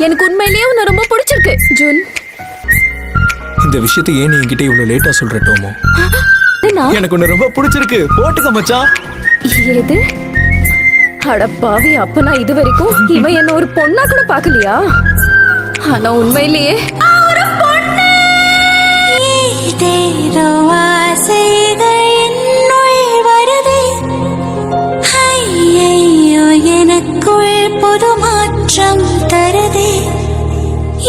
எனக்கு உண்மையிலேயே உன்னை ரொம்ப பிடிச்சிருக்கு ஜூன். இந்த விஷயத்தை ஏன் நீ என்கிட்ட இவ்வளவு லேட்டா சொல்ற டோமோ? எனக்கு உன்னை ரொம்ப பிடிச்சிருக்கு, போட்டுக்க மச்சான். ஏது? அட பாவி, அப்ப நான் இது வரைக்கும் இவன் என்ன ஒரு பொண்ணா கூட பாக்கலையா? ஆனா உண்மையிலேயே ஒரு பொண்ணு. ஏதேதோ ஆசைகள் என்னுள் வருதே, ஐயையோ எனக்குள் புது மாற்றம் தருதே.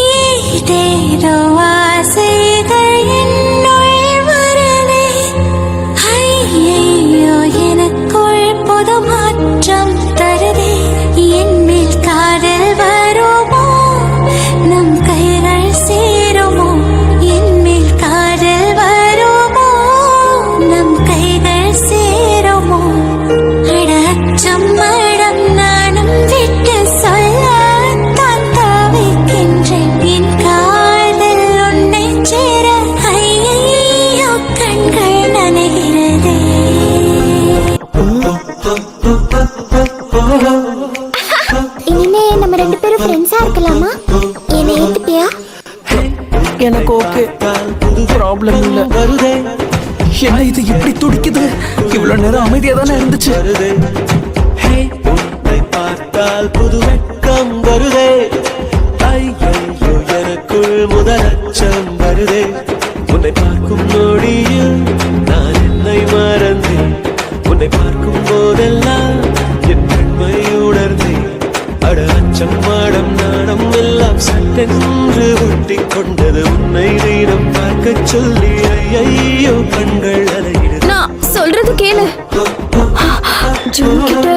ஏதேதோ ஆசைகள் என்னுள் வருதே, ஐயையோ எனக்குள் புது மாற்றம் தருதே. என் மேல் காதல் வருமோ, நம் கைகள் சேருமோ? என் மேல் காதல் வருமோ, நம் கைகள் சேருமோ? அட அச்சம் மடம் நானும் விட்டு சொல்ல தான் தவிக்கின்றேன். என் காதல் உன்னை சேர ஐயையோ கண்கள் நனைகிறதே. இனிமே நம்ம 2 பேரும் ஃப்ரெண்ட்ஸா இருக்கலாமா? என்னை ஏத்துப்பியா? எனக்கு ஓகே, ப்ராப்ளம் இல்ல. என்ன இது இப்படி துடிக்குது? இவ்வளவு நேரம் அமைதியா தானே இருந்துச்சு. உன்னை பார்த்தால் புது வெட்கம் வருதே, ஐயோ எனக்குள் முதல் அச்சம் வருதே. உன்னை பார்க்கும் நொடியில் நான் என்னை மறந்தேன். உன்னை பார்க்கும் போதெல்லாம் என் பெண்மை உணர்ந்தேன். அட அச்சம் மாடம் நாணம் எல்லாம் சட்டென்று ஒட்டி கொண்டது. உன்னை நீரம் பார்க்க சொல்லி ஐயோ கண்கள் அலையிடுது. நான் சொல்றது கேளு. ஜூன் கிட்ட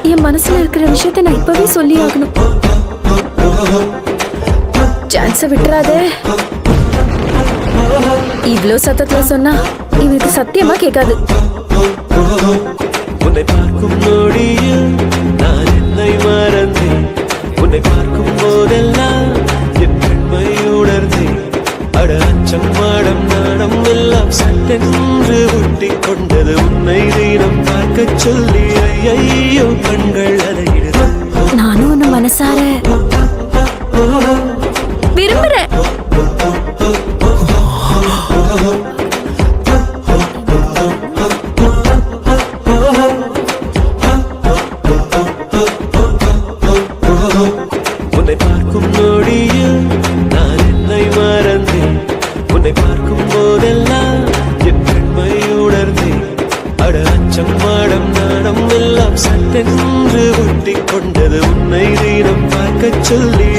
என் மனசுல இருக்கிற விஷயத்த நான் இப்பவே சொல்லி ஆகணும். சான்ஸ விட்டுறாதே. இவ்ளோ சத்தத்துல சொன்னா இவனுக்கு சத்தியமா கேட்காது. உன்னை பார்க்கும் நொடியில் நான் என்னை மறந்தேன். உன்னை பார்க்கும் போதெல்லாம் என் பெண்மை உணர்ந்தேன். அட அச்சம் மாடம் நாணம் எல்லாம் சட்டென்று ஒட்டி கொண்டது. உன்னை நீரம் பார்க்க சொல்லி ஐயோ கண்கள் அலையிடுது. நானும் உன்னை மனசார விரும்புறேன். உன்னை பார்க்கும் நொடியில் நான் என்னை மறந்தேன். உன்னை பார்க்கும் போதெல்லாம் என் பெண்மை உணர்ந்தேன். அட அச்சம் மாடம் நாணம் எல்லாம் சட்டென்று ஒட்டி கொண்டது. உன்னை நீரம் பார்க்க சொல்லி